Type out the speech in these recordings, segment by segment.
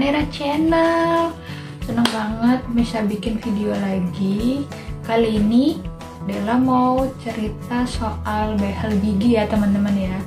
Nera Channel. Seneng banget bisa bikin video lagi. Kali ini Della mau cerita soal behel gigi ya teman-teman ya.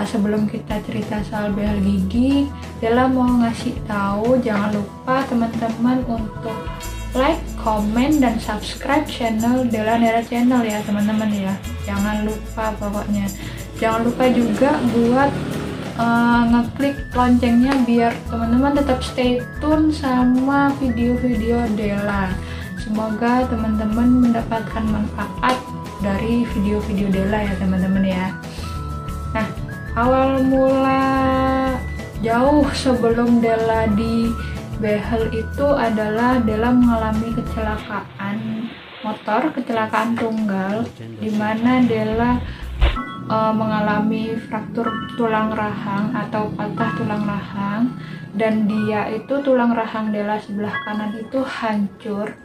Sebelum kita cerita soal behel gigi, Della mau ngasih tahu jangan lupa teman-teman untuk like, komen, dan subscribe channel Della Nera Channel ya teman-teman ya. Jangan lupa pokoknya. Jangan lupa juga buat ngeklik loncengnya biar teman-teman tetap stay tune sama video-video Della. Semoga teman-teman mendapatkan manfaat dari video-video Della ya teman-teman ya. Nah, awal mula jauh sebelum Della di behel itu adalah Della mengalami kecelakaan motor, kecelakaan tunggal, di mana Della mengalami fraktur tulang rahang atau patah tulang rahang, dan dia itu tulang rahang Della sebelah kanan itu hancur.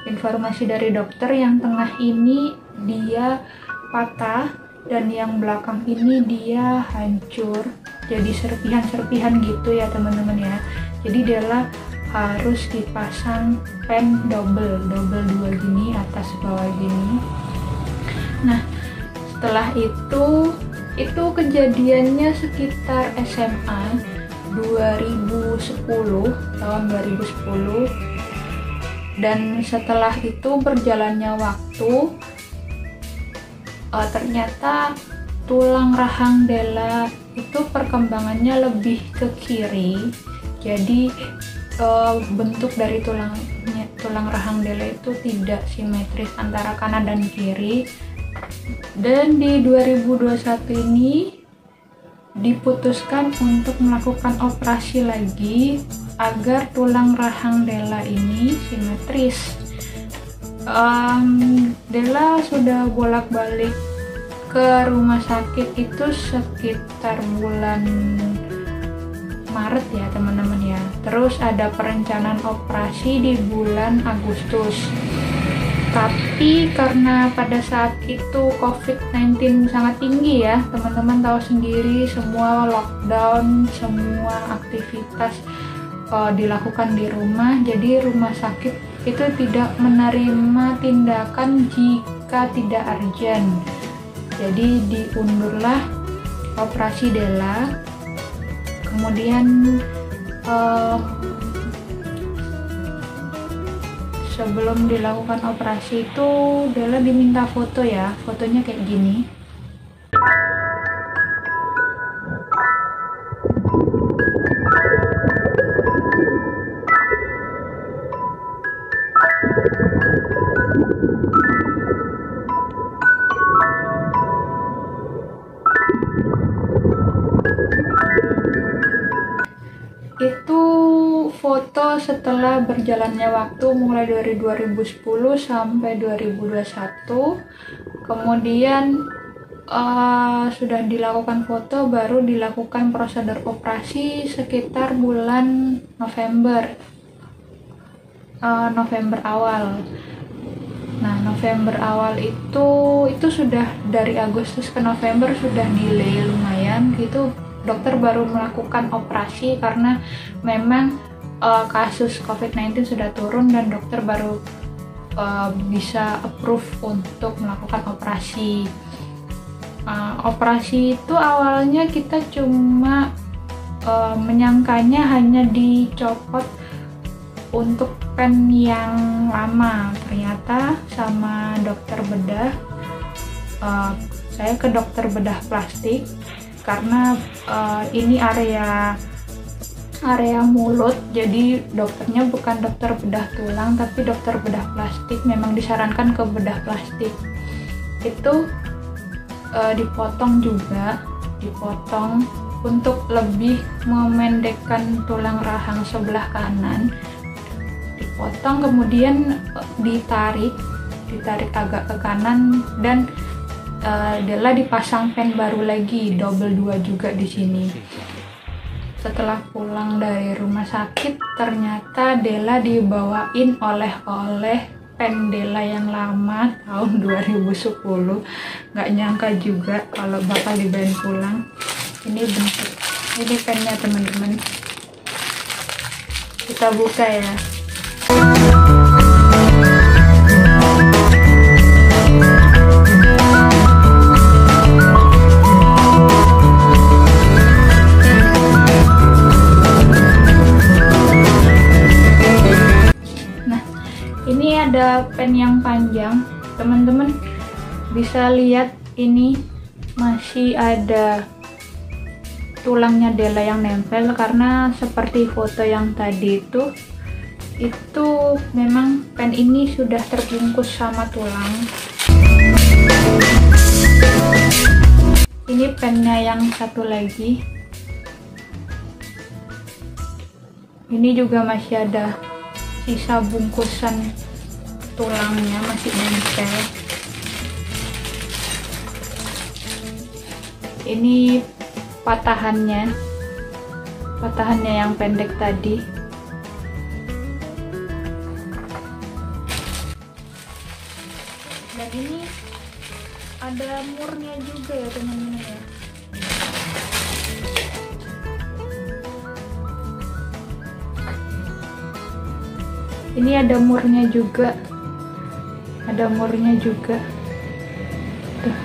Informasi dari dokter yang tengah ini dia patah dan yang belakang ini dia hancur, jadi serpihan-serpihan gitu ya teman-teman ya. Jadi Della harus dipasang pen double 2 gini, atas bawah gini. Nah, setelah itu kejadiannya sekitar SMA 2010, tahun 2010. Dan setelah itu berjalannya waktu, ternyata tulang rahang Della itu perkembangannya lebih ke kiri. Jadi bentuk dari tulang rahang Della itu tidak simetris antara kanan dan kiri. Dan di 2021 ini diputuskan untuk melakukan operasi lagi agar tulang rahang Della ini simetris. Della sudah bolak-balik ke rumah sakit itu sekitar bulan Maret ya teman-teman ya. Terus ada perencanaan operasi di bulan Agustus. Tapi karena pada saat itu COVID-19 sangat tinggi ya, teman-teman tahu sendiri, semua lockdown, semua aktivitas dilakukan di rumah. Jadi rumah sakit itu tidak menerima tindakan jika tidak urgent. Jadi diundurlah operasi Della. Kemudian sebelum dilakukan operasi itu Della diminta foto ya, fotonya kayak gini. Itu foto setelah berjalannya waktu mulai dari 2010 sampai 2021. Kemudian sudah dilakukan foto, baru dilakukan prosedur operasi sekitar bulan November awal. Nah, November awal itu sudah dari Agustus ke November sudah delay lumayan gitu. Dokter baru melakukan operasi karena memang kasus COVID-19 sudah turun dan dokter baru bisa approve untuk melakukan operasi. Operasi itu awalnya kita cuma menyangkanya hanya dicopot untuk pen yang lama. Ternyata sama dokter bedah, saya ke dokter bedah plastik karena ini area mulut, jadi dokternya bukan dokter bedah tulang tapi dokter bedah plastik. Memang disarankan ke bedah plastik. Itu dipotong untuk lebih memendekkan tulang rahang sebelah kanan. Dipotong kemudian ditarik agak ke kanan, dan Della dipasang pen baru lagi double 2 juga di sini. Setelah pulang dari rumah sakit, ternyata Della dibawain oleh-oleh pen Della yang lama tahun 2010. Nggak nyangka juga kalau bakal dibawain pulang. Ini pennya teman-teman. Kita buka ya. Nah, ini ada pen yang panjang. Teman-teman bisa lihat ini masih ada tulangnya Della yang nempel, karena seperti foto yang tadi itu memang pen ini sudah terbungkus sama tulang. Ini pennya yang satu lagi, ini juga masih ada sisa bungkusan tulangnya, masih nempel. Ini patahannya yang pendek tadi. Dan ini ada murnya juga ya teman-teman ya. Ini ada murnya juga, tuh.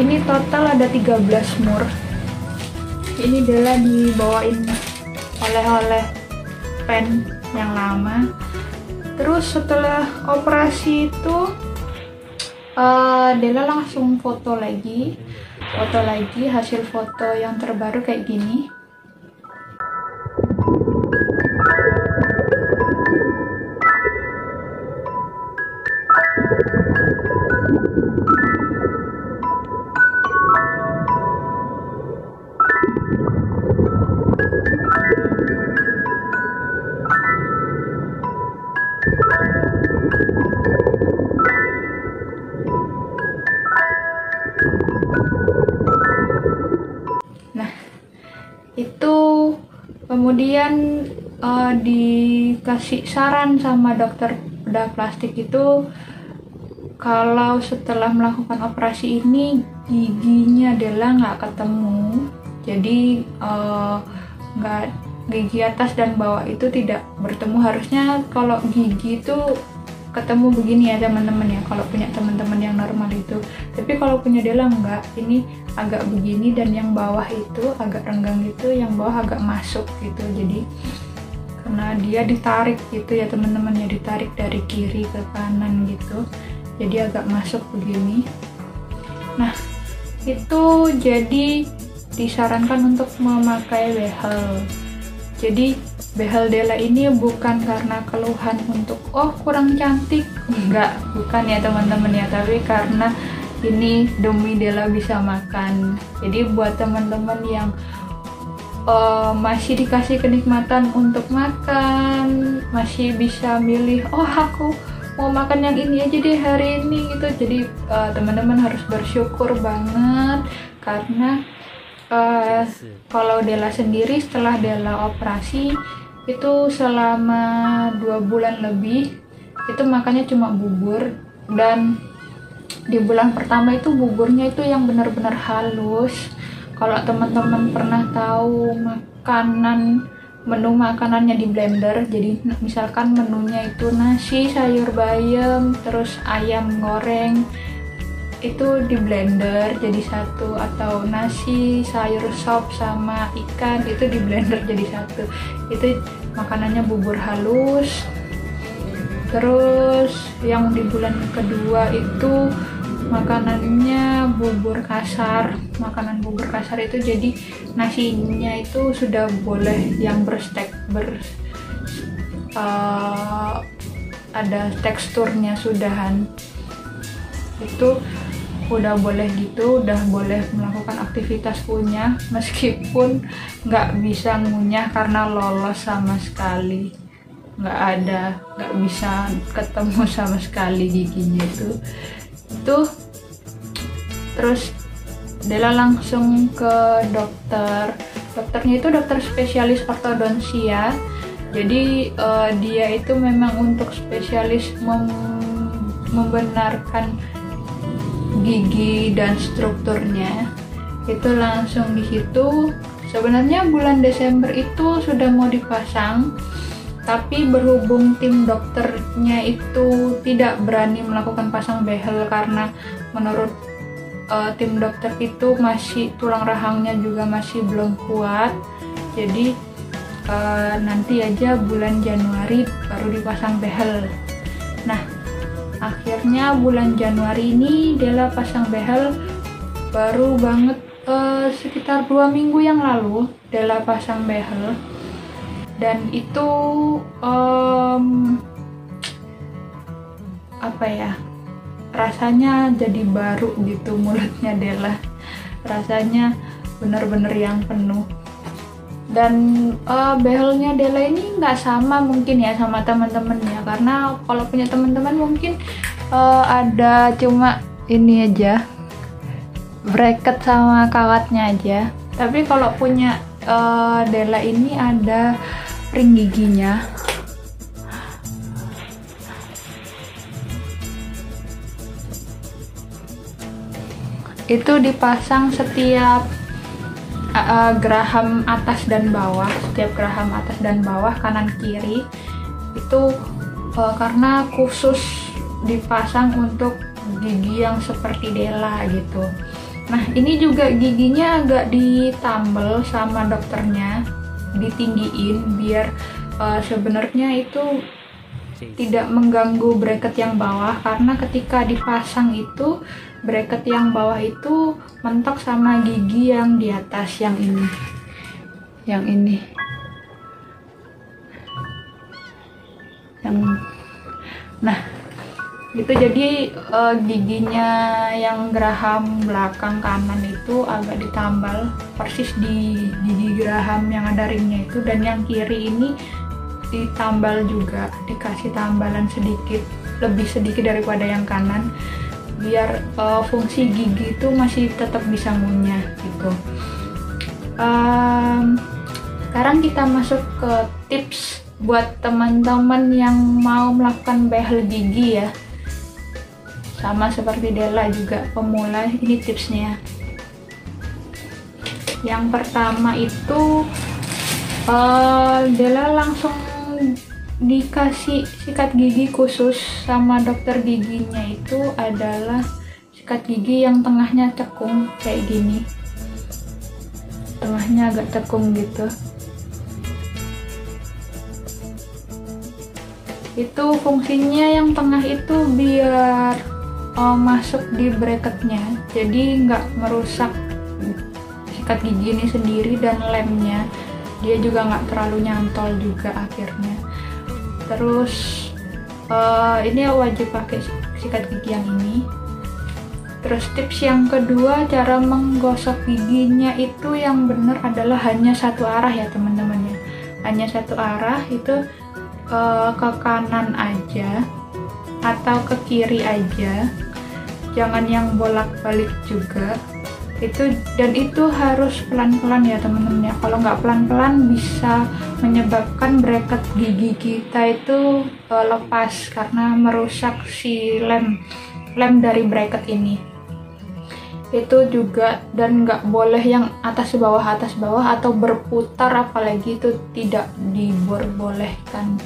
Ini total ada 13 mur. Ini Della dibawain oleh pen yang lama. Terus setelah operasi itu Della langsung foto lagi hasil foto yang terbaru kayak gini. Itu kemudian dikasih saran sama dokter bedah plastik itu, kalau setelah melakukan operasi ini giginya Della nggak ketemu, jadi nggak, gigi atas dan bawah itu tidak bertemu. Harusnya kalau gigi itu ketemu begini ya teman-teman ya, kalau punya teman-teman yang normal itu. Tapi kalau punya Della enggak, ini agak begini, dan yang bawah itu agak renggang gitu, yang bawah agak masuk gitu. Jadi karena dia ditarik gitu ya teman-teman ya, ditarik dari kiri ke kanan gitu, jadi agak masuk begini. Nah itu jadi disarankan untuk memakai behel. Jadi behel Della ini bukan karena keluhan untuk kurang cantik, enggak, bukan ya teman-teman ya, tapi karena ini demi Della bisa makan. Jadi buat teman-teman yang masih dikasih kenikmatan untuk makan, masih bisa milih, aku mau makan yang ini aja deh hari ini gitu. Jadi teman-teman harus bersyukur banget, karena kalau Della sendiri setelah Della operasi itu selama 2 bulan lebih itu makannya cuma bubur, dan di bulan pertama itu buburnya itu yang benar-benar halus. Kalau teman-teman pernah tahu menu makanannya di blender, jadi misalkan menunya itu nasi, sayur bayam, terus ayam goreng, itu di blender jadi satu, atau nasi, sayur sop sama ikan itu di blender jadi satu. Itu makanannya bubur halus. Terus yang di bulan kedua itu makanannya bubur kasar. Makanan bubur kasar itu jadi nasinya itu sudah boleh yang ada teksturnya sudahan, itu udah boleh gitu, udah boleh melakukan aktivitas kunyah, meskipun nggak bisa ngunyah karena lolos sama sekali, nggak bisa ketemu sama sekali giginya itu. Terus Della langsung ke dokternya itu dokter spesialis ortodonsia. Jadi dia itu memang untuk spesialis membenarkan gigi dan strukturnya. Itu langsung di situ Sebenarnya bulan Desember itu sudah mau dipasang, tapi berhubung tim dokternya itu tidak berani melakukan pasang behel karena menurut tim dokter itu masih tulang rahangnya juga masih belum kuat. Jadi nanti aja bulan Januari baru dipasang behel. Nah, akhirnya bulan Januari ini Della pasang behel baru banget. Sekitar 2 minggu yang lalu Della pasang behel, dan itu apa ya, rasanya jadi baru gitu mulutnya Della, rasanya bener-bener yang penuh. Dan behelnya Della ini nggak sama mungkin ya sama teman-temannya, karena kalau punya teman-teman mungkin ada cuma ini aja, bracket sama kawatnya aja. Tapi kalau punya Della ini ada ring giginya. Itu dipasang setiap geraham atas dan bawah, setiap geraham atas dan bawah, kanan kiri. Itu karena khusus dipasang untuk gigi yang seperti Della gitu. Nah, ini juga giginya agak ditambal sama dokternya, ditinggiin biar sebenarnya itu tidak mengganggu bracket yang bawah, karena ketika dipasang itu bracket yang bawah itu mentok sama gigi yang di atas, yang ini. Nah, itu jadi giginya yang geraham belakang kanan itu agak ditambal persis di gigi geraham yang ada ringnya itu, dan yang kiri ini ditambal juga, dikasih tambalan sedikit, lebih sedikit daripada yang kanan, biar fungsi gigi itu masih tetap bisa ngunyah gitu. Sekarang kita masuk ke tips buat teman-teman yang mau melakukan behel gigi ya. Sama seperti Della juga pemula, ini tipsnya. Yang pertama itu Della langsung dikasih sikat gigi khusus sama dokter giginya. Itu adalah sikat gigi yang tengahnya cekung kayak gini, tengahnya agak cekung gitu. Itu fungsinya yang tengah itu biar masuk di bracketnya, jadi nggak merusak sikat gigi ini sendiri, dan lemnya dia juga nggak terlalu nyantol juga akhirnya. Terus ini wajib pakai sikat gigi yang ini. Terus tips yang kedua, cara menggosok giginya itu yang benar adalah hanya satu arah ya teman-teman ya, hanya satu arah, itu ke kanan aja atau ke kiri aja, jangan yang bolak-balik juga itu. Dan itu harus pelan-pelan ya teman-teman ya, kalau nggak pelan-pelan bisa menyebabkan bracket gigi kita itu lepas karena merusak si lem dari bracket ini. Itu juga, dan nggak boleh yang atas bawah atau berputar, apalagi itu tidak diperbolehkan.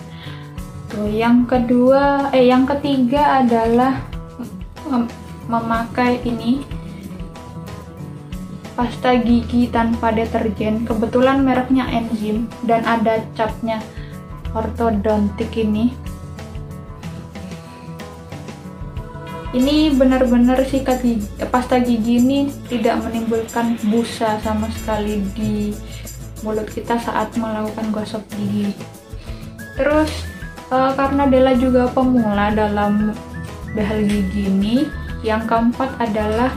Yang ketiga adalah memakai ini pasta gigi tanpa deterjen. Kebetulan mereknya Enzim dan ada capnya ortodontik ini. Ini benar-benar sikat gigi, pasta gigi ini tidak menimbulkan busa sama sekali di mulut kita saat melakukan gosok gigi. Terus karena Della juga pemula dalam behel gigi ini, yang keempat adalah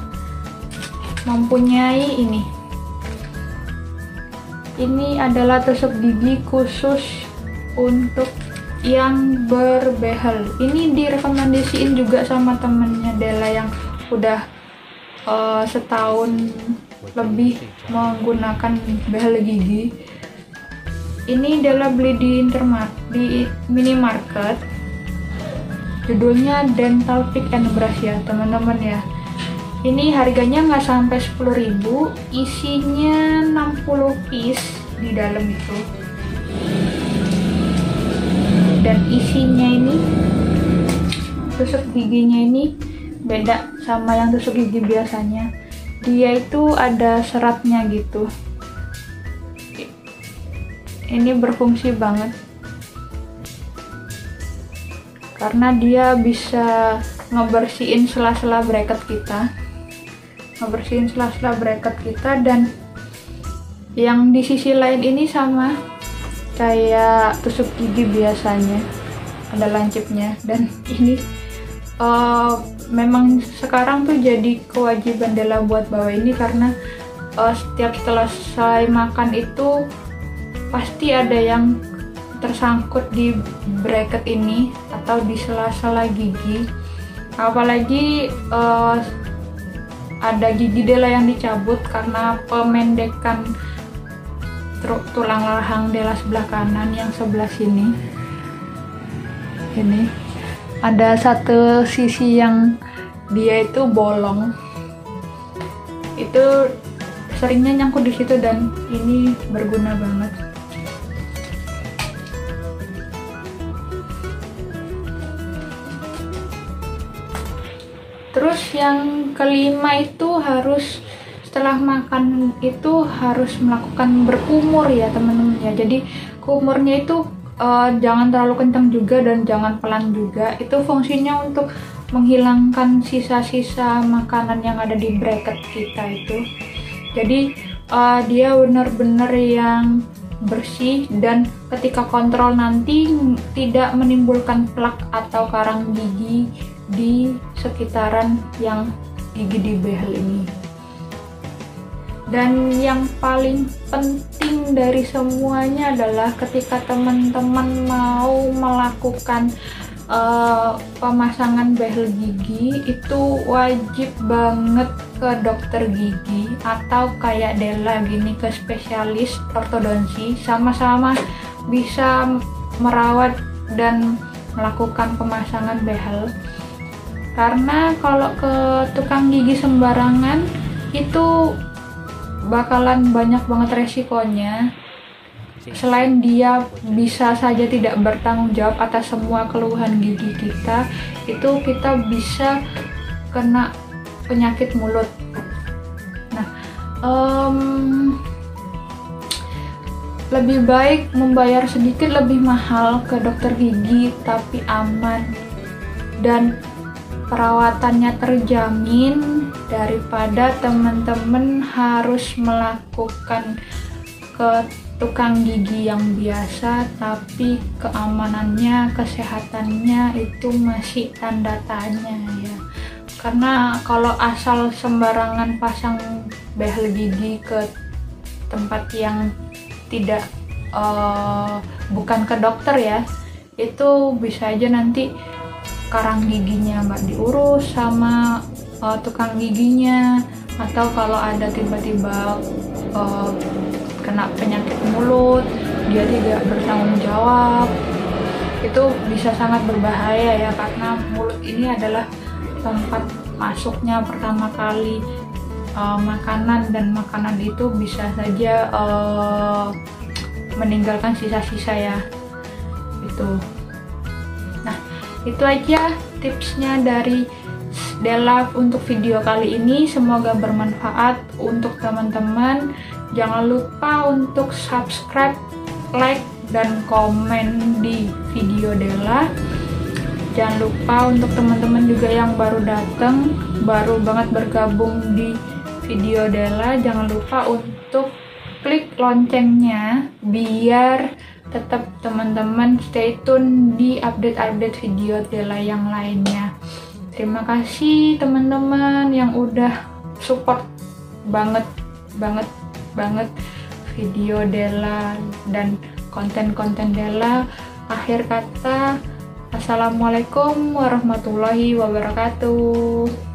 mempunyai ini. Ini adalah tusuk gigi khusus untuk yang berbehel. Ini direkomendasiin juga sama temennya Della yang udah setahun lebih menggunakan behel gigi. Ini Della beli di minimarket, judulnya Dental Pick and Brush ya teman-teman ya. Ini harganya nggak sampai 10.000, isinya 60 piece di dalam itu. Dan isinya ini, tusuk giginya ini beda sama yang tusuk gigi biasanya. Dia itu ada seratnya gitu. Ini berfungsi banget karena dia bisa ngebersihin sela-sela bracket kita, dan yang di sisi lain ini sama kayak tusuk gigi biasanya, ada lancipnya. Dan ini memang sekarang tuh jadi kewajiban Della buat bawa ini karena setiap selesai makan itu pasti ada yang tersangkut di bracket ini atau di sela-sela gigi. Apalagi ada gigi Della yang dicabut karena pemendekan tulang rahang Della sebelah kanan yang sebelah sini. Ini ada satu sisi yang dia itu bolong, itu seringnya nyangkut di situ, dan ini berguna banget. Terus yang kelima itu harus setelah makan itu harus melakukan berkumur ya teman-teman ya. Jadi kumurnya itu jangan terlalu kencang juga dan jangan pelan juga. Itu fungsinya untuk menghilangkan sisa-sisa makanan yang ada di bracket kita itu. Jadi dia benar-benar yang bersih, dan ketika kontrol nanti tidak menimbulkan plak atau karang gigi di sekitaran yang gigi di behel ini. Dan yang paling penting dari semuanya adalah ketika teman-teman mau melakukan pemasangan behel gigi, itu wajib banget ke dokter gigi atau kayak Della gini ke spesialis ortodonsi, sama-sama bisa merawat dan melakukan pemasangan behel. Karena kalau ke tukang gigi sembarangan itu bakalan banyak banget resikonya. Selain dia bisa saja tidak bertanggung jawab atas semua keluhan gigi kita, itu kita bisa kena penyakit mulut. Nah, lebih baik membayar sedikit lebih mahal ke dokter gigi tapi aman dan perawatannya terjamin daripada teman-teman harus melakukan ke tukang gigi yang biasa tapi keamanannya, kesehatannya itu masih tanda tanya ya. Karena kalau asal sembarangan pasang behel gigi ke tempat yang tidak bukan ke dokter ya, itu bisa aja nanti karang giginya nggak diurus sama tukang giginya, atau kalau ada tiba-tiba kena penyakit mulut dia tidak bertanggung jawab, itu bisa sangat berbahaya ya, karena mulut ini adalah tempat masuknya pertama kali makanan, dan makanan itu bisa saja meninggalkan sisa-sisa ya itu. Nah, itu aja tipsnya dari Della untuk video kali ini, semoga bermanfaat untuk teman-teman. Jangan lupa untuk subscribe, like, dan komen di video Della. Jangan lupa untuk teman-teman juga yang baru datang, baru banget bergabung di video Della, jangan lupa untuk klik loncengnya biar tetap teman-teman stay tune di update-update video Della yang lainnya. Terima kasih teman-teman yang udah support banget video Della dan konten-konten Della. Akhir kata, assalamualaikum warahmatullahi wabarakatuh.